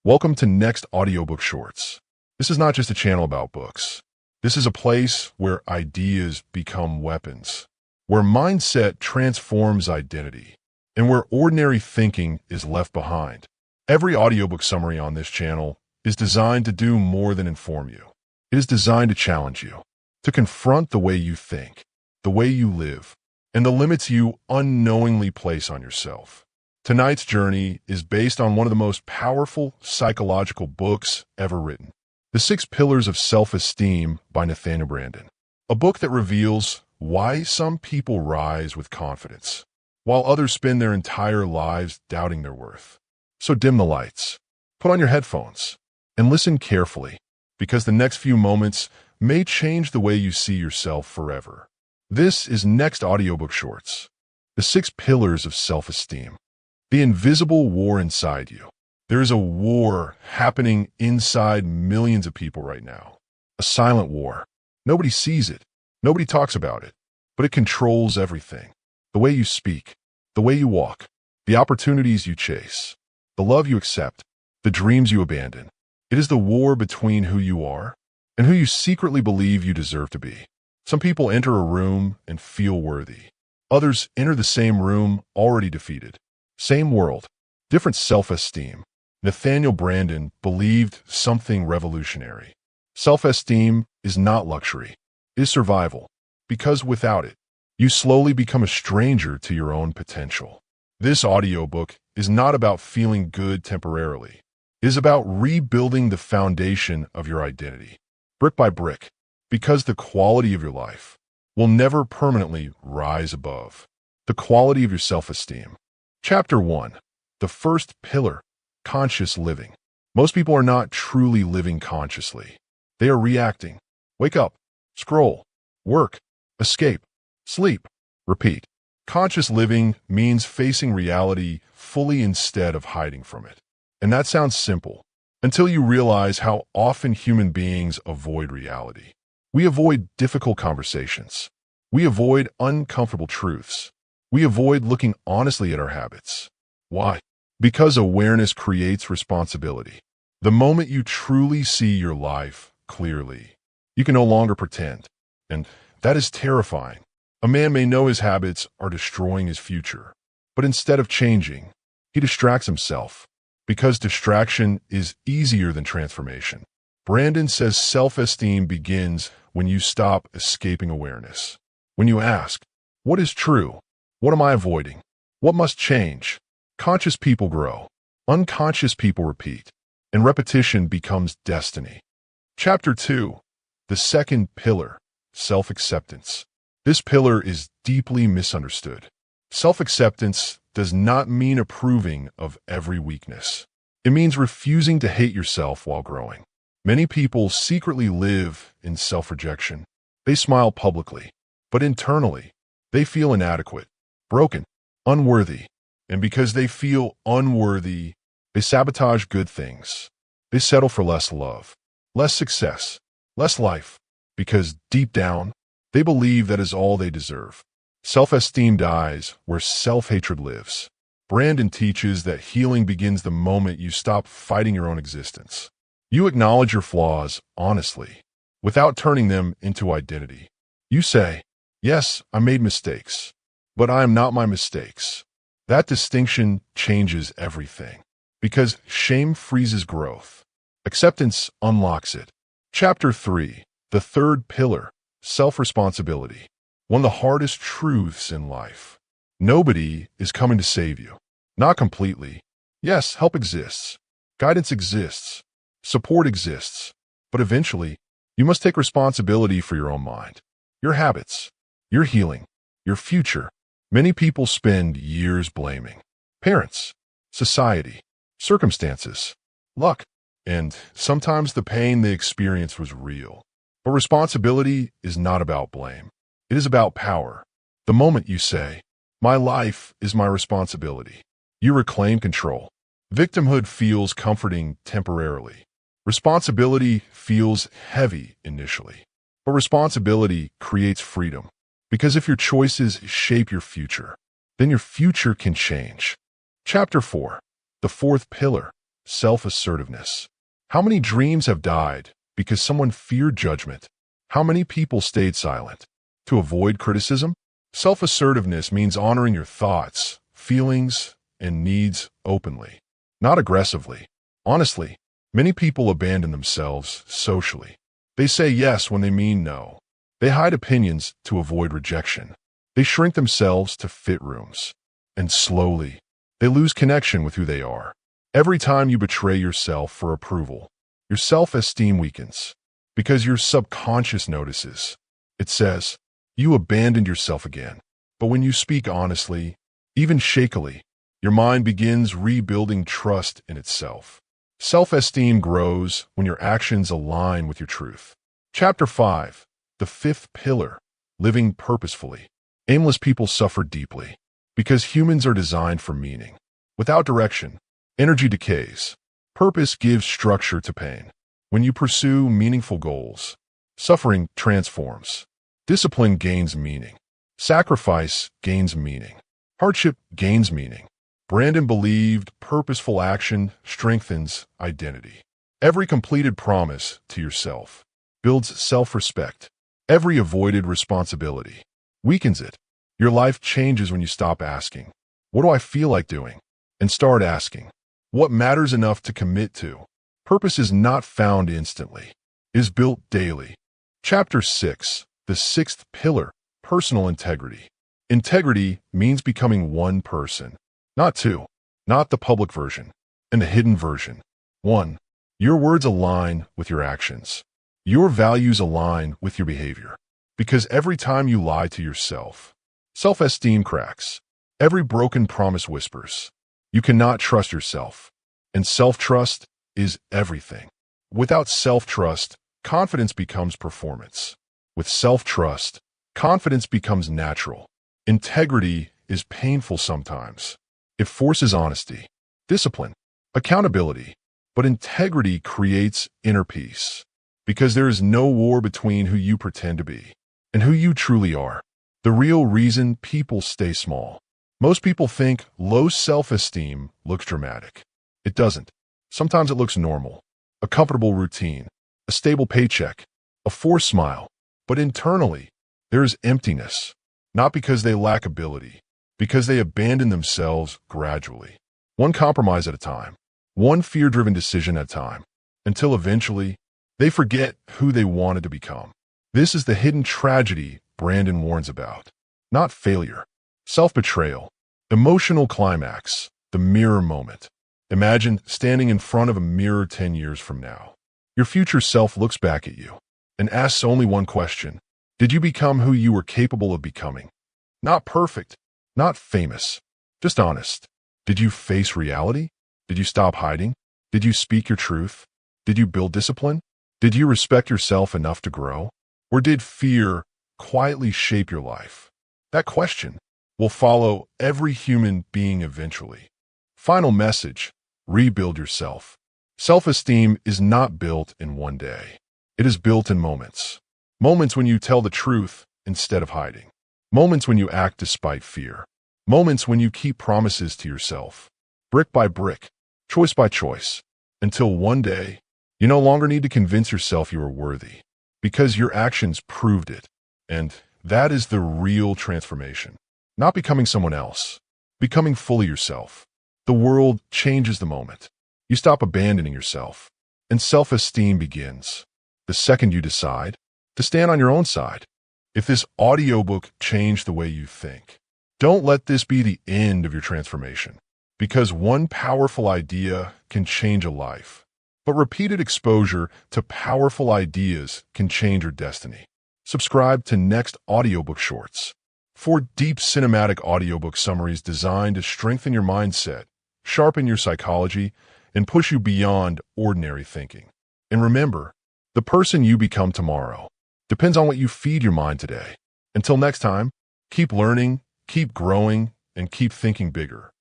Welcome to Next Audiobook Shorts. This is not just a channel about books. This is a place where ideas become weapons, where mindset transforms identity, and where ordinary thinking is left behind. Every audiobook summary on this channel is designed to do more than inform you. It is designed to challenge you, to confront the way you think, the way you live, and the limits you unknowingly place on yourself. Tonight's journey is based on one of the most powerful psychological books ever written, The Six Pillars of Self-Esteem by Nathaniel Branden, a book that reveals why some people rise with confidence, while others spend their entire lives doubting their worth. So dim the lights, put on your headphones, and listen carefully, because the next few moments may change the way you see yourself forever. This is Next Audiobook Shorts, The Six Pillars of Self-Esteem. The invisible war inside you. There is a war happening inside millions of people right now. A silent war. Nobody sees it. Nobody talks about it. But it controls everything. The way you speak. The way you walk. The opportunities you chase. The love you accept. The dreams you abandon. It is the war between who you are and who you secretly believe you deserve to be. Some people enter a room and feel worthy. Others enter the same room already defeated. Same world, different self-esteem. Nathaniel Branden believed something revolutionary. Self-esteem is not luxury, it is survival, because without it, you slowly become a stranger to your own potential. This audiobook is not about feeling good temporarily. It is about rebuilding the foundation of your identity, brick by brick, because the quality of your life will never permanently rise above the quality of your self-esteem. Chapter 1. The first pillar, conscious living. Most people are not truly living consciously. They are reacting. Wake up, scroll, work, escape, sleep, repeat. Conscious living means facing reality fully instead of hiding from it. And that sounds simple, until you realize how often human beings avoid reality. We avoid difficult conversations. We avoid uncomfortable truths. We avoid looking honestly at our habits. Why? Because awareness creates responsibility. The moment you truly see your life clearly, you can no longer pretend. And that is terrifying. A man may know his habits are destroying his future, but instead of changing, he distracts himself. Because distraction is easier than transformation. Branden says self-esteem begins when you stop escaping awareness. When you ask, what is true? What am I avoiding? What must change? Conscious people grow. Unconscious people repeat. And repetition becomes destiny. Chapter 2. The second pillar, self-acceptance. This pillar is deeply misunderstood. Self-acceptance does not mean approving of every weakness. It means refusing to hate yourself while growing. Many people secretly live in self-rejection. They smile publicly, but internally, they feel inadequate, broken, unworthy, and because they feel unworthy, they sabotage good things. They settle for less love, less success, less life, because deep down, they believe that is all they deserve. Self-esteem dies where self-hatred lives. Branden teaches that healing begins the moment you stop fighting your own existence. You acknowledge your flaws honestly, without turning them into identity. You say, yes, I made mistakes, but I am not my mistakes. That distinction changes everything, because shame freezes growth. Acceptance unlocks it. Chapter 3. The third pillar, self-responsibility. One of the hardest truths in life. Nobody is coming to save you. Not completely. Yes, help exists. Guidance exists. Support exists. But eventually, you must take responsibility for your own mind, your habits, your healing, your future. Many people spend years blaming parents, society, circumstances, luck, and sometimes the pain they experienced was real. But responsibility is not about blame. It is about power. The moment you say, my life is my responsibility, you reclaim control. Victimhood feels comforting temporarily. Responsibility feels heavy initially. But responsibility creates freedom. Because if your choices shape your future, then your future can change. Chapter 4. The fourth pillar, self-assertiveness. How many dreams have died because someone feared judgment? How many people stayed silent to avoid criticism? Self-assertiveness means honoring your thoughts, feelings, and needs openly, not aggressively. Honestly, many people abandon themselves socially. They say yes when they mean no. They hide opinions to avoid rejection. They shrink themselves to fit rooms. And slowly, they lose connection with who they are. Every time you betray yourself for approval, your self-esteem weakens because your subconscious notices. It says, you abandoned yourself again. But when you speak honestly, even shakily, your mind begins rebuilding trust in itself. Self-esteem grows when your actions align with your truth. Chapter 5, the fifth pillar, living purposefully. Aimless people suffer deeply because humans are designed for meaning. Without direction, energy decays. Purpose gives structure to pain. When you pursue meaningful goals, suffering transforms. Discipline gains meaning. Sacrifice gains meaning. Hardship gains meaning. Branden believed purposeful action strengthens identity. Every completed promise to yourself builds self-respect. Every avoided responsibility weakens it. Your life changes when you stop asking, what do I feel like doing? And start asking, what matters enough to commit to? Purpose is not found instantly. It is built daily. Chapter 6, the sixth pillar, personal integrity. Integrity means becoming one person, not two, not the public version, and the hidden version. 1. Your words align with your actions. Your values align with your behavior. Because every time you lie to yourself, self-esteem cracks. Every broken promise whispers. You cannot trust yourself. And self-trust is everything. Without self-trust, confidence becomes performance. With self-trust, confidence becomes natural. Integrity is painful sometimes. It forces honesty, discipline, accountability. But integrity creates inner peace. Because there is no war between who you pretend to be and who you truly are. The real reason people stay small. Most people think low self-esteem looks dramatic. It doesn't. Sometimes it looks normal. A comfortable routine, a stable paycheck, a forced smile. But internally, there is emptiness. Not because they lack ability, because they abandon themselves gradually. One compromise at a time. One fear-driven decision at a time. Until eventually, they forget who they wanted to become. This is the hidden tragedy Branden warns about. Not failure. Self-betrayal. Emotional climax. The mirror moment. Imagine standing in front of a mirror 10 years from now. Your future self looks back at you and asks only one question. Did you become who you were capable of becoming? Not perfect. Not famous. Just honest. Did you face reality? Did you stop hiding? Did you speak your truth? Did you build discipline? Did you respect yourself enough to grow? Or did fear quietly shape your life? That question will follow every human being eventually. Final message, rebuild yourself. Self-esteem is not built in one day. It is built in moments. Moments when you tell the truth instead of hiding. Moments when you act despite fear. Moments when you keep promises to yourself. Brick by brick, choice by choice. Until one day, you no longer need to convince yourself you are worthy. Because your actions proved it. And that is the real transformation. Not becoming someone else. Becoming fully yourself. The world changes the moment you stop abandoning yourself. And self-esteem begins the second you decide to stand on your own side. If this audiobook changed the way you think, don't let this be the end of your transformation. Because one powerful idea can change a life. But repeated exposure to powerful ideas can change your destiny. Subscribe to Next Audiobook Shorts for deep cinematic audiobook summaries designed to strengthen your mindset, sharpen your psychology, and push you beyond ordinary thinking. And remember, the person you become tomorrow depends on what you feed your mind today. Until next time, keep learning, keep growing, and keep thinking bigger.